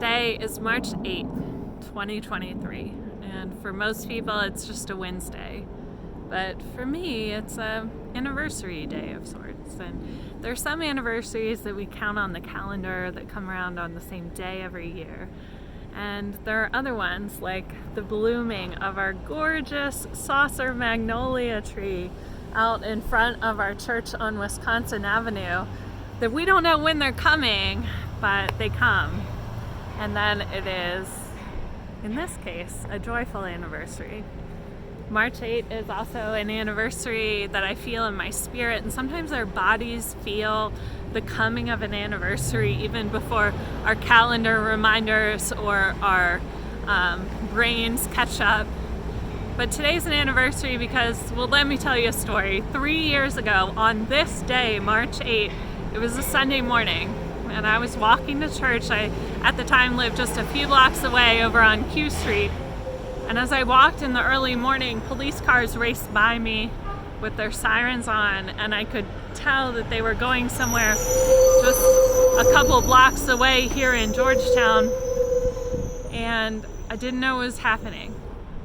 Today is March 8th, 2023, and for most people it's just a Wednesday. But for me, it's an anniversary day of sorts. And there are some anniversaries that we count on the calendar that come around on the same day every year. And there are other ones, like the blooming of our gorgeous saucer magnolia tree out in front of our church on Wisconsin Avenue, that we don't know when they're coming, but they come. And then it is, in this case, a joyful anniversary. March 8th is also an anniversary that I feel in my spirit, and sometimes our bodies feel the coming of an anniversary even before our calendar reminders or our brains catch up. But today's an anniversary because, well, let me tell you a story. 3 years ago, on this day, March 8th, it was a Sunday morning, and I was walking to church. I, at the time, lived just a few blocks away over on Q Street. And as I walked in the early morning, police cars raced by me with their sirens on, and I could tell that they were going somewhere just a couple blocks away here in Georgetown, and I didn't know what was happening.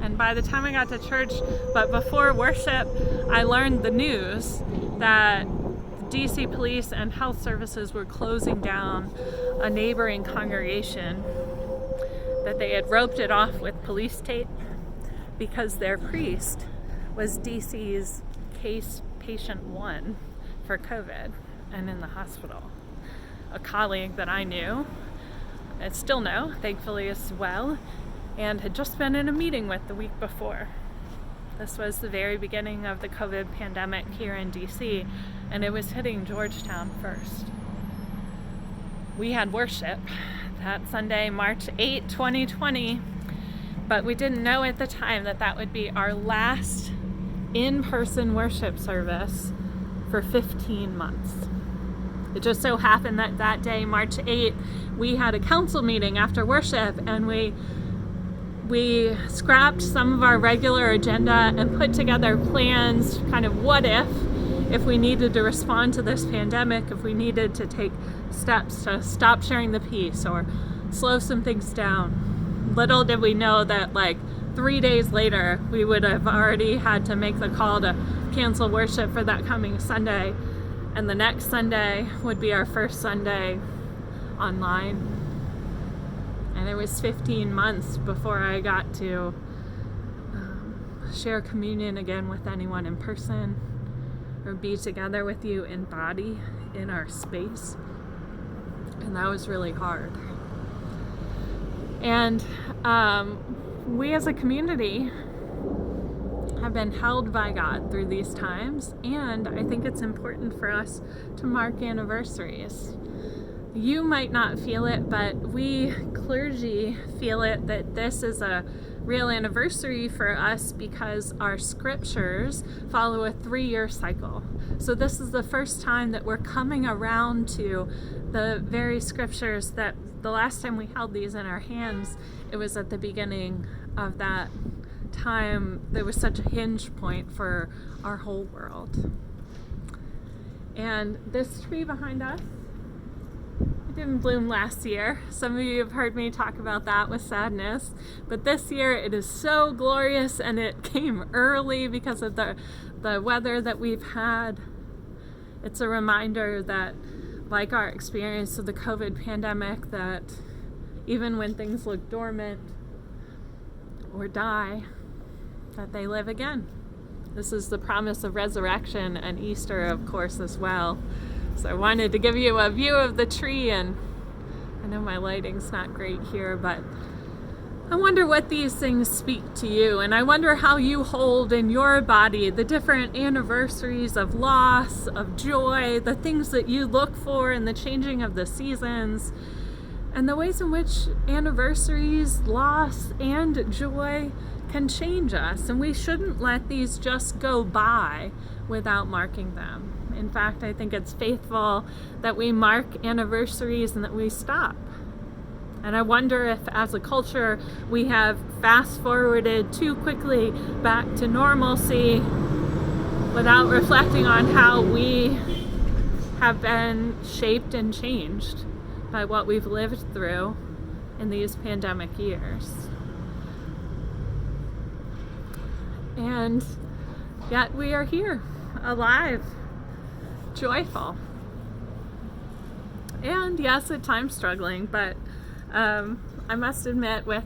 And by the time I got to church, but before worship, I learned the news that DC police and health services were closing down a neighboring congregation, that they had roped it off with police tape because their priest was DC's case patient 1 for COVID and in the hospital. A colleague that I knew, and still know, thankfully as well, and had just been in a meeting with the week before. This was the very beginning of the COVID pandemic here in DC, and it was hitting Georgetown first. We had worship that Sunday, March 8, 2020, but we didn't know at the time that that would be our last in-person worship service for 15 months. It just so happened that that day, March 8, we had a council meeting after worship, and we scrapped some of our regular agenda and put together plans, kind of what if we needed to respond to this pandemic, if we needed to take steps to stop sharing the peace or slow some things down. Little did we know that like 3 days later, we would have already had to make the call to cancel worship for that coming Sunday, and the next Sunday would be our first Sunday online. And it was 15 months before I got to share communion again with anyone in person or be together with you in body in our space. And that was really hard. And we as a community have been held by God through these times, and I think it's important for us to mark anniversaries. You might not feel it, but we clergy feel it, that this is a real anniversary for us because our scriptures follow a 3-year cycle. So this is the first time that we're coming around to the very scriptures that the last time we held these in our hands, it was at the beginning of that time. There was such a hinge point for our whole world. And this tree behind us, didn't bloom last year. Some of you have heard me talk about that with sadness, but this year it is so glorious, and it came early because of the weather that we've had. It's a reminder that, like our experience of the COVID pandemic, that even when things look dormant or die, that they live again. This is the promise of resurrection, and Easter, of course, as well. So I wanted to give you a view of the tree, and I know my lighting's not great here, but I wonder what these things speak to you, and I wonder how you hold in your body the different anniversaries of loss, of joy, the things that you look for in the changing of the seasons, and the ways in which anniversaries, loss, and joy can change us. And we shouldn't let these just go by without marking them. In fact, I think it's faithful that we mark anniversaries and that we stop. And I wonder if, as a culture, we have fast-forwarded too quickly back to normalcy without reflecting on how we have been shaped and changed by what we've lived through in these pandemic years. And yet we are here, alive, joyful. And yes, at times struggling, but I must admit, with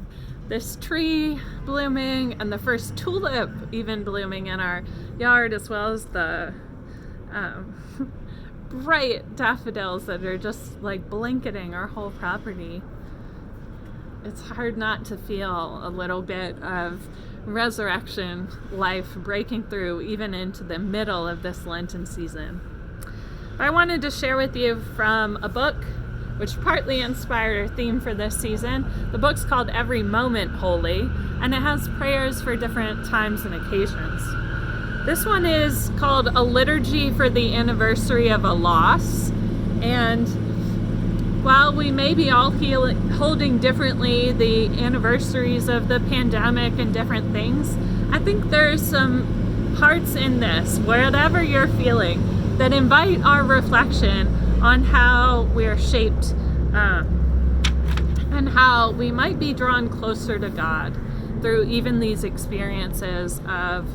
this tree blooming and the first tulip even blooming in our yard, as well as the bright daffodils that are just like blanketing our whole property, it's hard not to feel a little bit of resurrection life breaking through even into the middle of this Lenten season. I wanted to share with you from a book which partly inspired our theme for this season. The book's called Every Moment Holy, and it has prayers for different times and occasions. This one is called A Liturgy for the Anniversary of a Loss, and while we may be all holding differently the anniversaries of the pandemic and different things, I think there's some parts in this, whatever you're feeling, that invite our reflection on how we're shaped and how we might be drawn closer to God through even these experiences of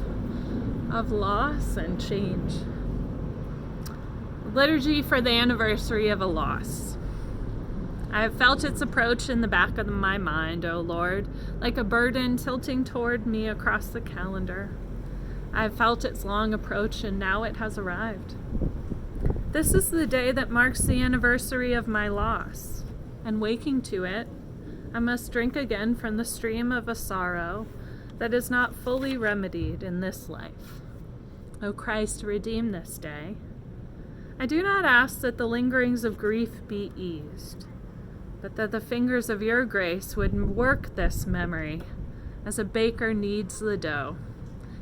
loss and change. Liturgy for the Anniversary of a Loss. I have felt its approach in the back of my mind, O Lord, like a burden tilting toward me across the calendar. I have felt its long approach, and now it has arrived. This is the day that marks the anniversary of my loss, and waking to it, I must drink again from the stream of a sorrow that is not fully remedied in this life. O Christ, redeem this day. I do not ask that the lingerings of grief be eased, but that the fingers of your grace would work this memory as a baker kneads the dough,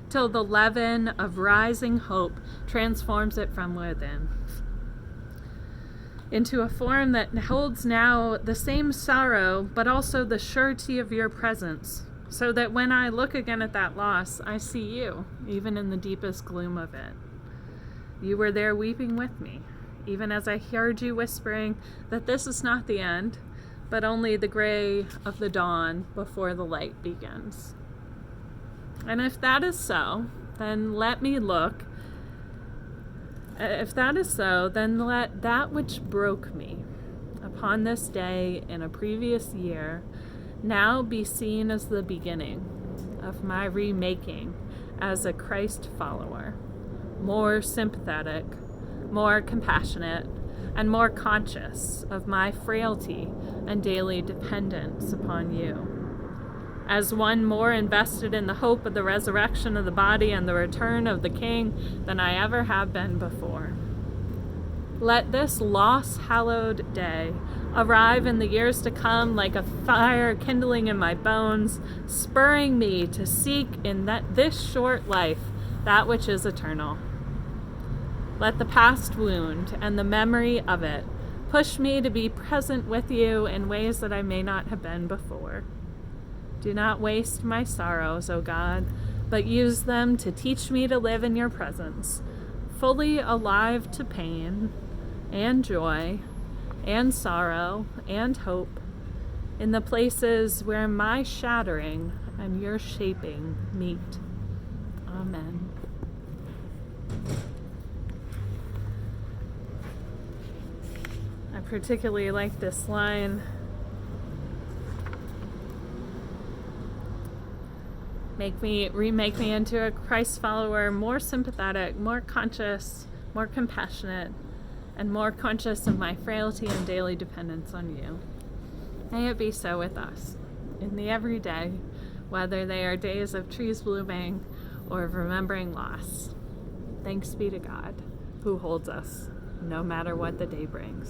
till the leaven of rising hope transforms it from within into a form that holds now the same sorrow, but also the surety of your presence, so that when I look again at that loss, I see you, even in the deepest gloom of it. You were there weeping with me, even as I heard you whispering that this is not the end, but only the gray of the dawn before the light begins. And if that is so, then let me look. If that is so, then let that which broke me upon this day in a previous year now be seen as the beginning of my remaking as a Christ follower, more sympathetic, more compassionate, and more conscious of my frailty and daily dependence upon you. As one more invested in the hope of the resurrection of the body and the return of the King than I ever have been before. Let this loss-hallowed day arrive in the years to come like a fire kindling in my bones, spurring me to seek in this short life that which is eternal. Let the past wound and the memory of it push me to be present with you in ways that I may not have been before. Do not waste my sorrows, O God, but use them to teach me to live in your presence, fully alive to pain and joy and sorrow and hope, in the places where my shattering and your shaping meet. Amen. I particularly like this line. Remake me into a Christ follower, more sympathetic, more conscious, more compassionate, and more conscious of my frailty and daily dependence on you. May it be so with us in the everyday, whether they are days of trees blooming or of remembering loss. Thanks be to God, who holds us no matter what the day brings.